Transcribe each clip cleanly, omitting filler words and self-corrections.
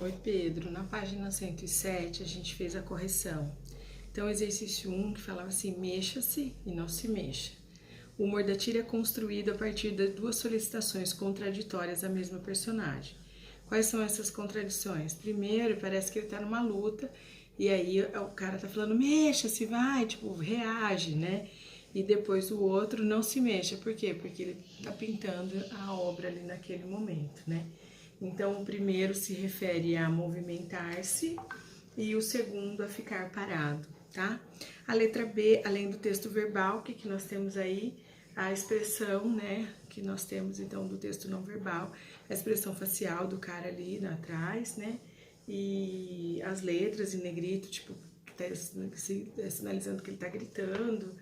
Oi, Pedro. Na página 107 a gente fez a correção. Então, exercício 1 que falava assim: mexa-se e não se mexa. O humor da tira é construído a partir de duas solicitações contraditórias à mesma personagem. Quais são essas contradições? Primeiro, parece que ele tá numa luta e aí o cara tá falando: mexa-se, vai, tipo, reage, né? E depois o outro não se mexa. Por quê? Porque ele tá pintando a obra ali naquele momento, né? Então, o primeiro se refere a movimentar-se e o segundo a ficar parado, tá? A letra B, além do texto verbal, o que nós temos aí? A expressão, né, que nós temos então do texto não verbal, a expressão facial do cara ali atrás, né? E as letras em negrito, tipo, sinalizando que ele tá gritando,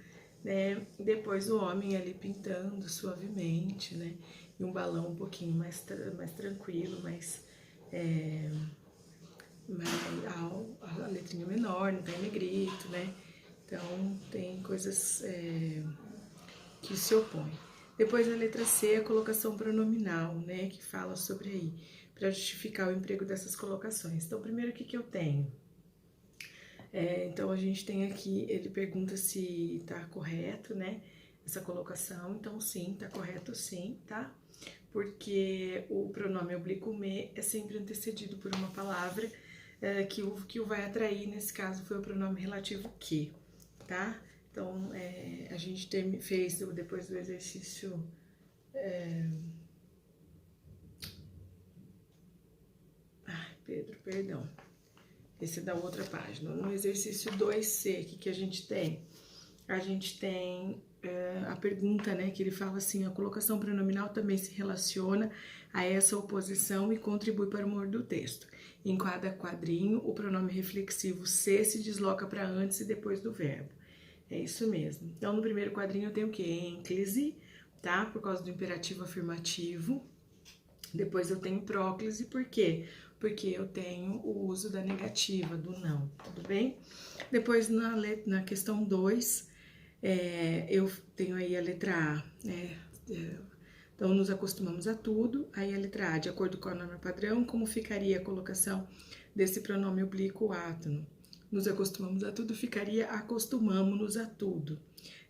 né? Depois o homem ali pintando suavemente, né? E um balão um pouquinho mais tranquilo, a letrinha menor, não tem negrito, né? Então tem coisas que se opõem. Depois na letra C, a colocação pronominal, né? Que fala sobre aí, para justificar o emprego dessas colocações. Então, primeiro o que eu tenho? Então a gente tem aqui, ele pergunta se tá correto, né? Essa colocação, então sim, tá correto sim, tá? Porque o pronome oblíquo me é sempre antecedido por uma palavra que o vai atrair, nesse caso foi o pronome relativo que, tá? Então, a gente fez depois do exercício... Ai, Pedro, perdão. Esse é da outra página. No exercício 2C, o que a gente tem? A gente tem a pergunta, né, que ele fala assim: a colocação pronominal também se relaciona a essa oposição e contribui para o humor do texto. Em cada quadrinho, o pronome reflexivo se desloca para antes e depois do verbo. É isso mesmo. Então, no primeiro quadrinho eu tenho o quê? Ênclise, tá? Por causa do imperativo afirmativo. Depois eu tenho próclise, por quê? Porque eu tenho o uso da negativa, do não, tudo bem? Depois, na questão 2, eu tenho aí a letra A, né? Então, nos acostumamos a tudo. Aí a letra A, de acordo com a norma padrão, como ficaria a colocação desse pronome oblíquo átono? Nos acostumamos a tudo, ficaria acostumamos-nos a tudo.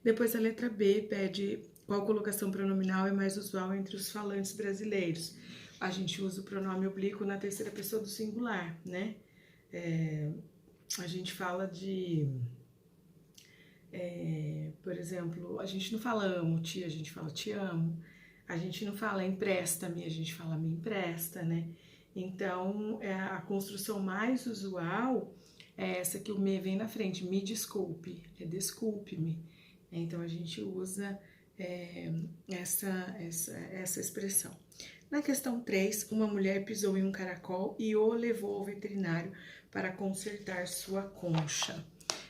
Depois a letra B pede qual colocação pronominal é mais usual entre os falantes brasileiros. A gente usa o pronome oblíquo na terceira pessoa do singular, né? A gente fala de... por exemplo, a gente não fala amo-te, a gente fala te amo. A gente não fala empresta-me, a gente fala me empresta, né? Então, a construção mais usual é essa que o me vem na frente, me desculpe, desculpe-me. Então, a gente usa essa expressão. Na questão 3, uma mulher pisou em um caracol e o levou ao veterinário para consertar sua concha.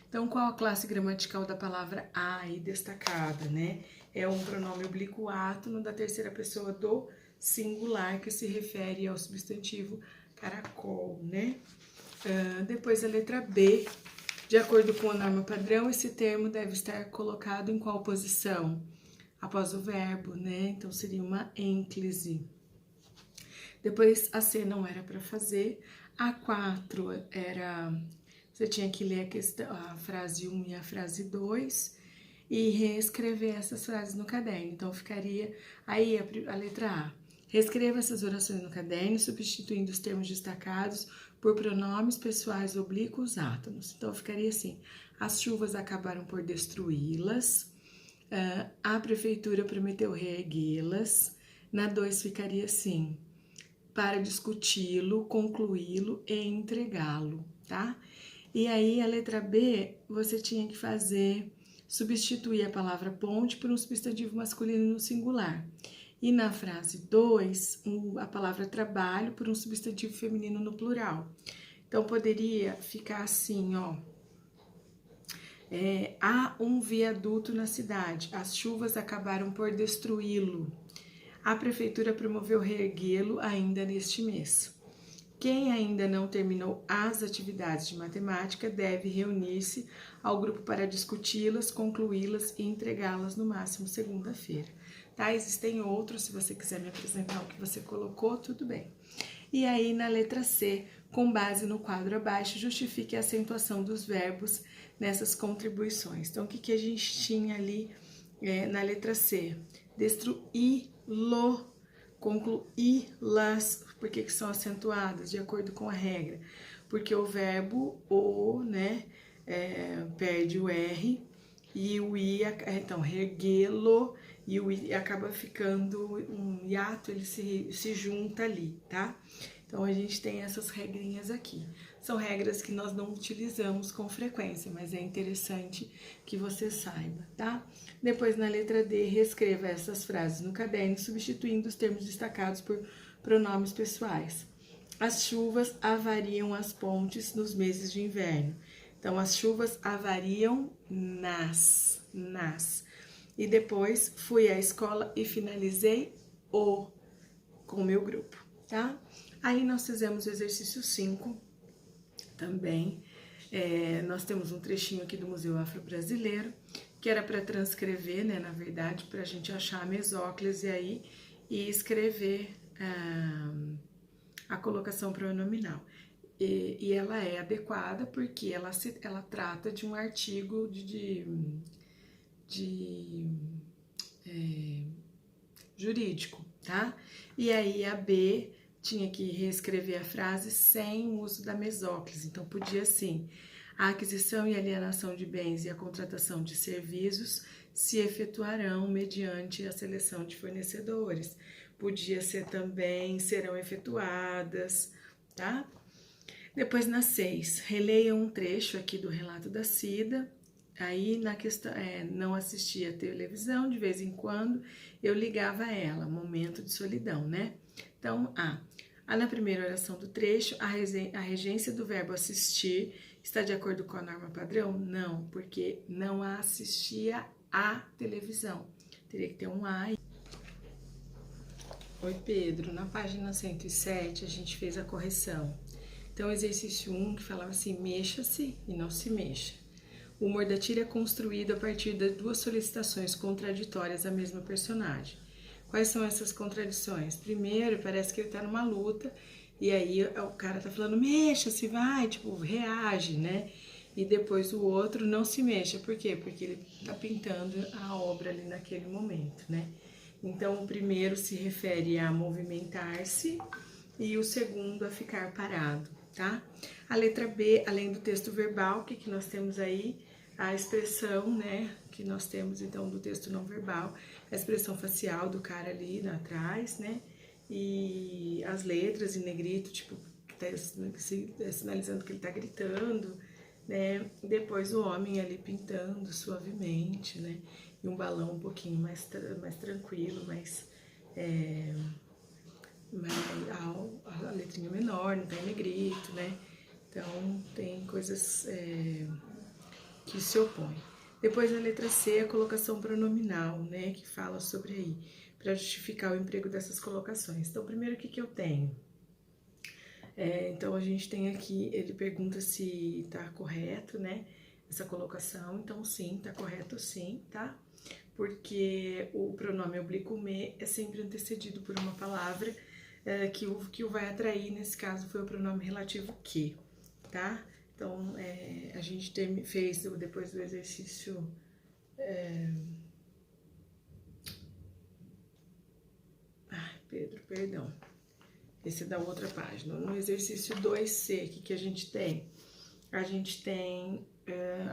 Então, qual a classe gramatical da palavra a aí destacada, né? É um pronome oblíquo átono da terceira pessoa do singular que se refere ao substantivo caracol, né? Depois a letra B, de acordo com a norma padrão, esse termo deve estar colocado em qual posição? Após o verbo, né? Então seria uma ênclise. Depois a C não era para fazer, a 4 era... Você tinha que ler a frase 1 e a frase 2 e reescrever essas frases no caderno. Então, ficaria aí a letra A. Reescreva essas orações no caderno, substituindo os termos destacados por pronomes pessoais oblíquos átonos. Então, ficaria assim: as chuvas acabaram por destruí-las, a prefeitura prometeu reerguê-las. Na 2 ficaria assim: para discuti-lo, concluí-lo e entregá-lo, tá? E aí, a letra B, você tinha que substituir a palavra ponte por um substantivo masculino no singular. E na frase 2, a palavra trabalho por um substantivo feminino no plural. Então, poderia ficar assim, ó. Há um viaduto na cidade, as chuvas acabaram por destruí-lo. A prefeitura promoveu reerguê-lo ainda neste mês. Quem ainda não terminou as atividades de matemática deve reunir-se ao grupo para discuti-las, concluí-las e entregá-las no máximo segunda-feira. Tá? Existem outros, se você quiser me apresentar o que você colocou, tudo bem. E aí, na letra C, Com base no quadro abaixo, justifique a acentuação dos verbos nessas contribuições. Então, o que a gente tinha ali na letra C? Destruí-lo, concluí-las. Por que são acentuadas? De acordo com a regra. Porque o verbo o, né, perde o R e o I, então, reguê-lo, e o I acaba ficando um hiato, ele se junta ali, tá? Então, a gente tem essas regrinhas aqui. São regras que nós não utilizamos com frequência, mas é interessante que você saiba, tá? Depois, na letra D, reescreva essas frases no caderno, substituindo os termos destacados por pronomes pessoais. As chuvas avariam as pontes nos meses de inverno. Então, as chuvas avariam nas. E depois, fui à escola e finalizei com o meu grupo, tá? Aí, nós fizemos o exercício 5 também. Nós temos um trechinho aqui do Museu Afro-Brasileiro, que era para transcrever, né, na verdade, para a gente achar a mesóclise aí e escrever a colocação pronominal. E ela é adequada porque ela trata de um artigo jurídico, tá? E aí a B tinha que reescrever a frase sem o uso da mesóclise. Então, podia assim: a aquisição e alienação de bens e a contratação de serviços se efetuarão mediante a seleção de fornecedores. Podia ser também, serão efetuadas, tá? Depois, na 6, releiam um trecho aqui do relato da Cida. Aí, na questão, não assistia a televisão, de vez em quando eu ligava a ela, momento de solidão, né? Então, na primeira oração do trecho, a regência do verbo assistir está de acordo com a norma padrão? Não, porque não assistia à televisão. Teria que ter um A aí. Oi, Pedro. Na página 107, a gente fez a correção. Então, exercício 1, que falava assim: mexa-se e não se mexa. O humor da tira é construído a partir de duas solicitações contraditórias à mesma personagem. Quais são essas contradições? Primeiro, parece que ele tá numa luta, e aí o cara tá falando: mexa-se, vai, tipo, reage, né? E depois o outro não se mexa. Por quê? Porque ele tá pintando a obra ali naquele momento, né? Então, o primeiro se refere a movimentar-se e o segundo a ficar parado, tá? A letra B, além do texto verbal, o que nós temos aí? A expressão, né, que nós temos, então, do texto não verbal, a expressão facial do cara ali atrás, né? E as letras em negrito, tipo, que tá sinalizando que ele tá gritando, né? Depois o homem ali pintando suavemente, né? E um balão um pouquinho mais tranquilo, a letrinha menor, não tá em negrito, né? Então, tem coisas que se opõem. Depois, na letra C, a colocação pronominal, né? Que fala sobre aí, para justificar o emprego dessas colocações. Então, primeiro, o que eu tenho? Então, a gente tem aqui, ele pergunta se tá correto, né? Essa colocação. Então, sim, tá correto sim, tá? Porque o pronome oblíquo me é sempre antecedido por uma palavra que o vai atrair, nesse caso foi o pronome relativo que, tá? Então, a gente fez, depois do exercício... Pedro, perdão. Esse é da outra página. No exercício 2C, o que a gente tem? A gente tem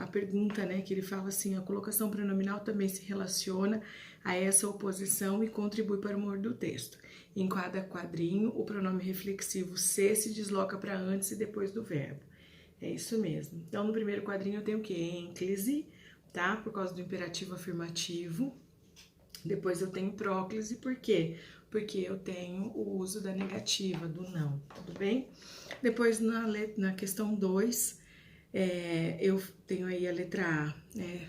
a pergunta, né, que ele fala assim: a colocação pronominal também se relaciona a essa oposição e contribui para o humor do texto. Em cada quadrinho, o pronome reflexivo se desloca para antes e depois do verbo. É isso mesmo. Então, no primeiro quadrinho eu tenho o quê? Ênclise, tá? Por causa do imperativo afirmativo. Depois eu tenho próclise, por quê? Porque eu tenho o uso da negativa, do não, tudo bem? Depois, na questão 2, eu tenho aí a letra A, né?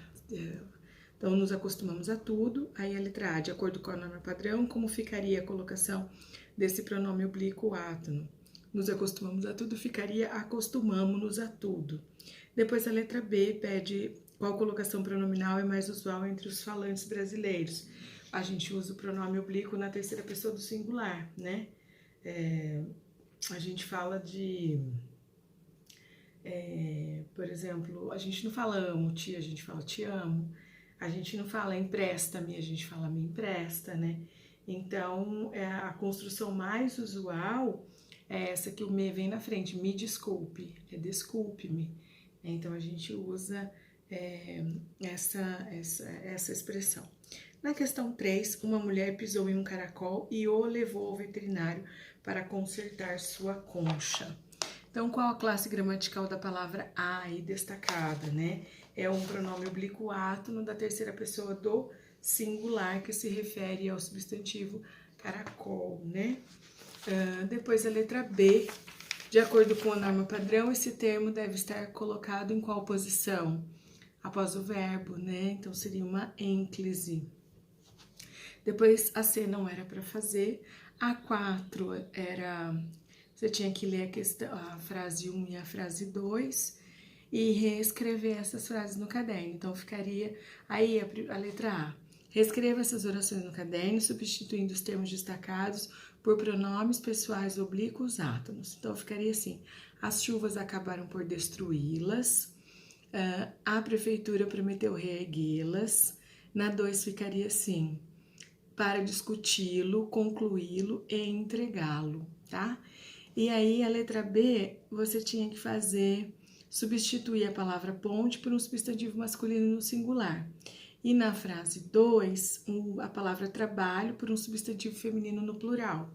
Então, nos acostumamos a tudo. Aí a letra A, de acordo com a norma padrão, como ficaria a colocação desse pronome oblíquo átono? Nos acostumamos a tudo, ficaria acostumamos-nos a tudo. Depois a letra B pede qual colocação pronominal é mais usual entre os falantes brasileiros. A gente usa o pronome oblíquo na terceira pessoa do singular, né? a gente fala de, por exemplo, a gente não fala amo, tia, a gente fala te amo. A gente não fala empresta-me, a gente fala me empresta, né? Então, a construção mais usual é essa que o me vem na frente, me desculpe, é desculpe-me. Então, a gente usa essa expressão. Na questão 3, uma mulher pisou em um caracol e o levou ao veterinário para consertar sua concha. Então, qual a classe gramatical da palavra a aí destacada, né? É um pronome oblíquo átono da terceira pessoa do singular que se refere ao substantivo caracol, né? Depois a letra B. De acordo com a norma padrão, esse termo deve estar colocado em qual posição? Após o verbo, né? Então, seria uma ênclise. Depois, a C não era para fazer. A 4 era... Você tinha que ler a frase 1 e a frase 2 e reescrever essas frases no caderno. Então, ficaria aí a letra A. Reescreva essas orações no caderno, substituindo os termos destacados por pronomes pessoais oblíquos átonos. Então, ficaria assim: as chuvas acabaram por destruí-las, a prefeitura prometeu reerguê-las. Na 2 ficaria assim: para discuti-lo, concluí-lo e entregá-lo, tá? E aí, a letra B, você tinha que substituir a palavra ponte por um substantivo masculino no singular. E na frase 2, a palavra trabalho por um substantivo feminino no plural.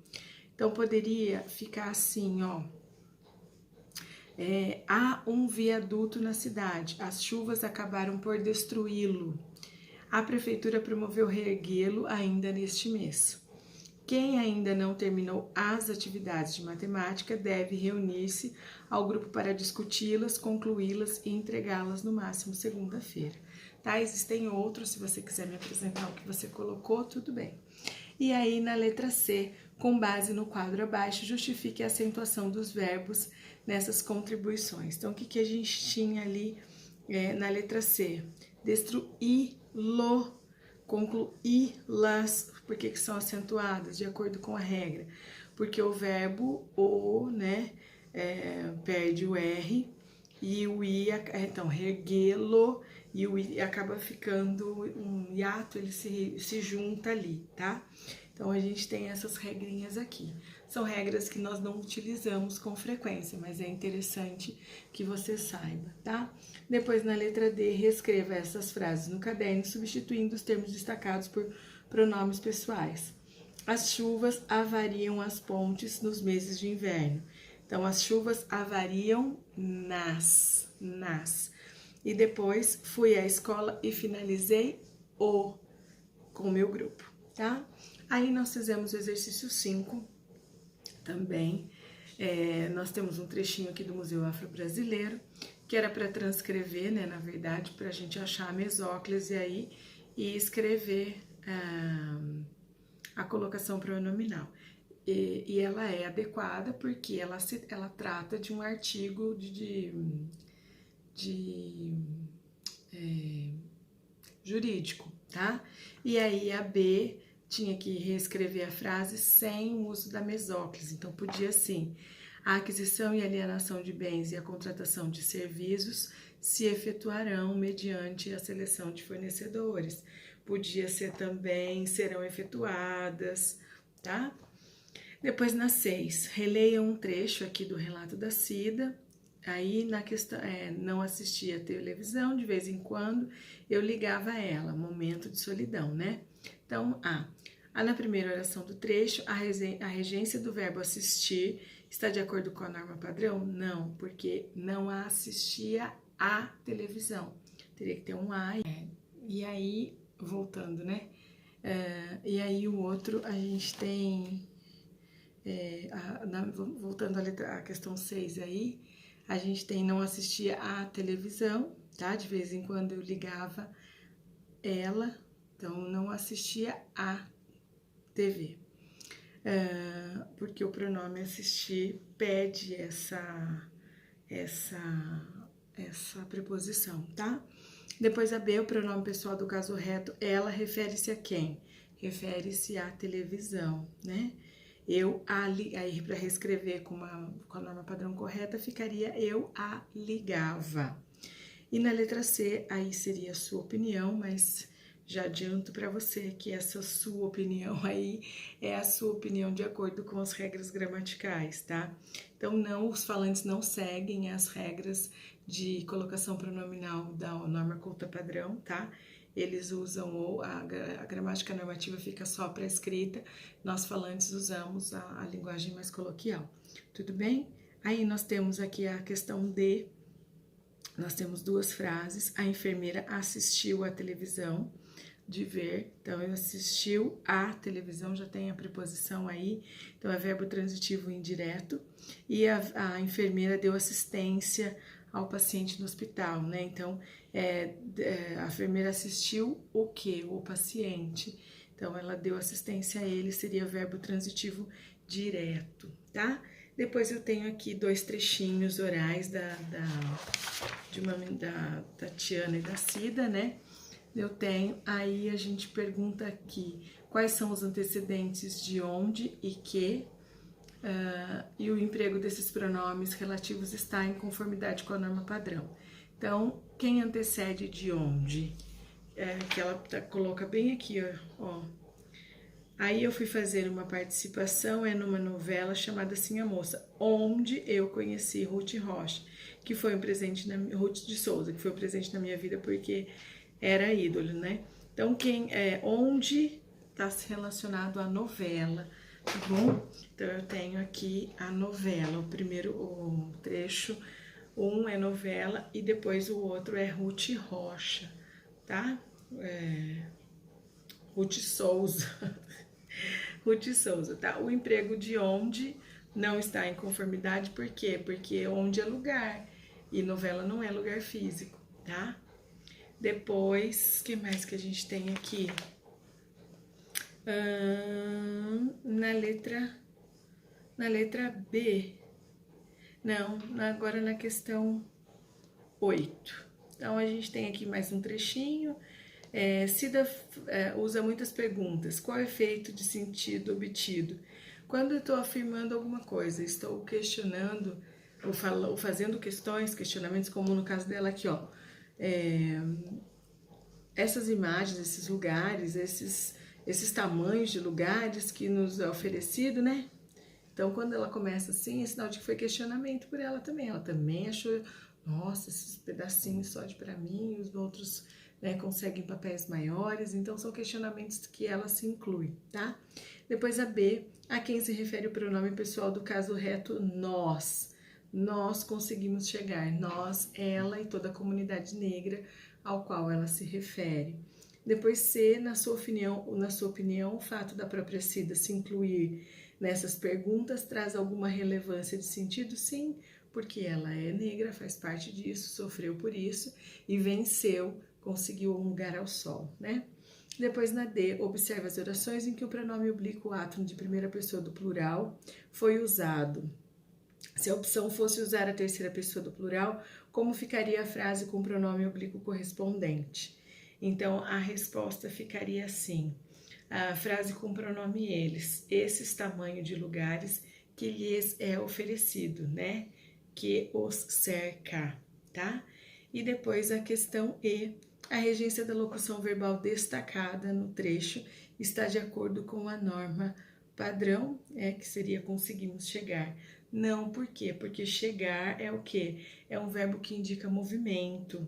Então, poderia ficar assim, ó. Há um viaduto na cidade, as chuvas acabaram por destruí-lo. A prefeitura promoveu reerguê-lo ainda neste mês. Quem ainda não terminou as atividades de matemática deve reunir-se ao grupo para discuti-las, concluí-las e entregá-las no máximo segunda-feira. Tá? Existem outros, se você quiser me apresentar o que você colocou, tudo bem. E aí, na letra C, com base no quadro abaixo, justifique a acentuação dos verbos nessas contribuições. Então, o que a gente tinha ali na letra C? Destruí-lo, concluí-las. Por que são acentuadas? De acordo com a regra. Porque o verbo o, né, perde o R e o I, então, reerguê-lo, e o I acaba ficando um hiato, ele se junta ali, tá? Então, a gente tem essas regrinhas aqui. São regras que nós não utilizamos com frequência, mas é interessante que você saiba, tá? Depois, na letra D, reescreva essas frases no caderno, substituindo os termos destacados por pronomes pessoais. As chuvas avariam as pontes nos meses de inverno. Então, as chuvas avariam nas. E depois, fui à escola e finalizei com o meu grupo, tá? Aí, nós fizemos o exercício 5 também. Nós temos um trechinho aqui do Museu Afro-Brasileiro, que era para transcrever, né, na verdade, para a gente achar a mesóclise aí e escrever a colocação pronominal. E ela é adequada porque ela trata de um artigo jurídico, tá? E aí a B tinha que reescrever a frase sem o uso da mesóclise. Então, podia assim: a aquisição e alienação de bens e a contratação de serviços se efetuarão mediante a seleção de fornecedores. Podia ser também, serão efetuadas, tá? Depois, na 6, releia um trecho aqui do relato da Cida. Aí, na questão, não assistia a televisão, de vez em quando eu ligava a ela, momento de solidão, né? Então, na primeira oração do trecho, a regência do verbo assistir está de acordo com a norma padrão? Não, porque não assistia à televisão. Teria que ter um A. E aí, voltando, né? E aí, o outro, a gente tem... voltando à questão 6 aí, a gente tem não assistia à televisão, tá? De vez em quando eu ligava ela, então não assistia à TV. Porque o pronome assistir pede essa preposição, tá? Depois a B, o pronome pessoal do caso reto, ela refere-se a quem? Refere-se à televisão, né? Aí para reescrever com a norma padrão correta, ficaria eu a ligava. E na letra C, aí seria a sua opinião, mas já adianto para você que essa sua opinião aí é a sua opinião de acordo com as regras gramaticais, tá? Então, os falantes não seguem as regras de colocação pronominal da norma culta padrão, tá? Eles usam, ou a gramática normativa fica só para escrita, nós falantes usamos a linguagem mais coloquial, tudo bem? Aí nós temos aqui a questão D. Nós temos duas frases. A enfermeira assistiu à televisão, de ver. Então, eu assistiu à televisão, já tem a preposição aí. Então, é verbo transitivo indireto. E a enfermeira deu assistência ao paciente no hospital, né? Então, a enfermeira assistiu o quê? O paciente. Então, ela deu assistência a ele, seria verbo transitivo direto, tá? Depois eu tenho aqui 2 trechinhos orais da Tatiana e da Cida, né? Eu tenho, aí a gente pergunta aqui, quais são os antecedentes de onde e que, e o emprego desses pronomes relativos está em conformidade com a norma padrão. Então, quem antecede de onde? Que ela coloca bem aqui, ó. Aí eu fui fazer uma participação, numa novela chamada Sim a Moça, onde eu conheci Ruth Rocha, que foi um presente, Ruth de Souza, que foi um presente na minha vida porque era ídolo, né? Então, onde está relacionado à novela, tá bom? Então, eu tenho aqui a novela, o trecho, um é novela e depois o outro é Ruth Rocha, tá? Ruth Souza. Ruth Souza, tá? O emprego de onde não está em conformidade, por quê? Porque onde é lugar e novela não é lugar físico, tá? Depois, o que mais que a gente tem aqui? Na letra B, não, agora na questão 8. Então, a gente tem aqui mais um trechinho. Cida usa muitas perguntas. Qual é o efeito de sentido obtido? Quando eu estou afirmando alguma coisa, estou questionando, ou fazendo questionamentos, como no caso dela aqui, ó. Essas imagens, esses lugares, esses tamanhos de lugares que nos é oferecido, né? Então, quando ela começa assim, é sinal de que foi questionamento por ela também. Ela também achou, nossa, esses pedacinhos só de para mim, os outros, né, conseguem papéis maiores. Então, são questionamentos que ela se inclui, tá? Depois a B, a quem se refere o pronome pessoal do caso reto nós. Nós conseguimos chegar, nós, ela e toda a comunidade negra ao qual ela se refere. Depois C, na sua opinião, o fato da própria Cida se incluir nessas perguntas traz alguma relevância de sentido? Sim, porque ela é negra, faz parte disso, sofreu por isso e venceu, conseguiu um lugar ao sol, né? Depois na D, observe as orações em que o pronome oblíquo átono de primeira pessoa do plural foi usado. Se a opção fosse usar a terceira pessoa do plural, como ficaria a frase com o pronome oblíquo correspondente? Então, a resposta ficaria assim. A frase com o pronome eles, esses tamanhos de lugares que lhes é oferecido, né? Que os cerca, tá? E depois a questão E, a regência da locução verbal destacada no trecho está de acordo com a norma padrão, que seria conseguimos chegar. Não, por quê? Porque chegar é o quê? É um verbo que indica movimento.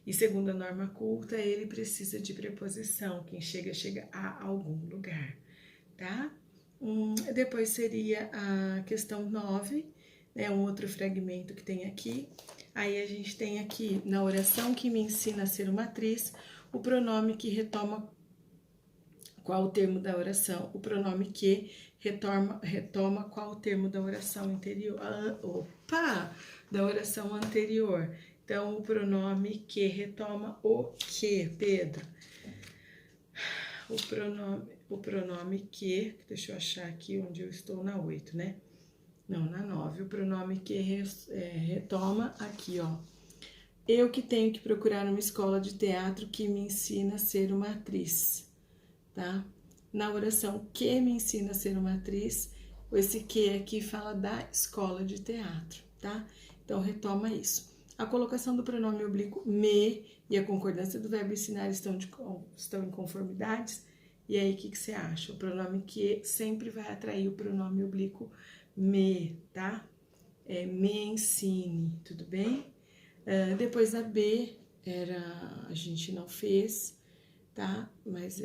E segundo a norma culta, ele precisa de preposição. Quem chega, chega a algum lugar, tá? Depois seria a questão 9, né? Um outro fragmento que tem aqui. Aí a gente tem aqui, na oração que me ensina a ser uma atriz, o pronome que retoma qual o termo da oração, o pronome que retoma qual o termo da oração anterior. Da oração anterior. Então, o pronome que retoma o que, Pedro? O pronome que, deixa eu achar aqui onde eu estou, na 8, né? Não, na 9. O pronome que retoma aqui, ó. Eu que tenho que procurar uma escola de teatro que me ensina a ser uma atriz, tá? Na oração que me ensina a ser uma atriz, Esse que aqui fala da escola de teatro, tá? Então, retoma isso. A colocação do pronome oblíquo me e a concordância do verbo ensinar estão em conformidades. E aí, o que você acha? O pronome que sempre vai atrair o pronome oblíquo me, tá? Me ensine, tudo bem? Depois a B, a gente não fez, tá? Mas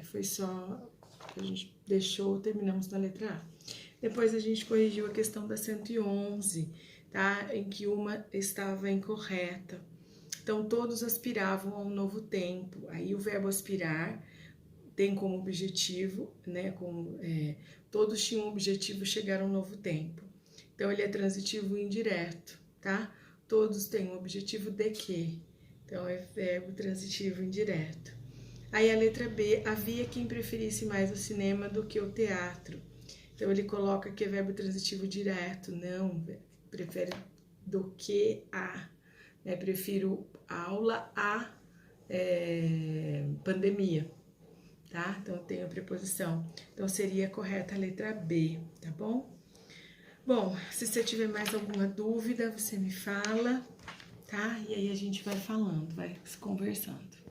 foi só, a gente deixou, terminamos na letra A. Depois a gente corrigiu a questão da 111, tá? Em que uma estava incorreta. Então, todos aspiravam a um novo tempo. Aí o verbo aspirar tem como objetivo, né? Todos tinham o objetivo chegar a um novo tempo. Então, ele é transitivo indireto, tá? Todos têm o objetivo de que. Então, é verbo transitivo indireto. Aí a letra B, havia quem preferisse mais o cinema do que o teatro. Então, ele coloca que é verbo transitivo direto, não, prefere do que a, né? Prefiro aula a pandemia, tá? Então, tem a preposição. Então, seria correta a letra B, tá bom? Bom, se você tiver mais alguma dúvida, você me fala, tá? E aí a gente vai falando, vai se conversando.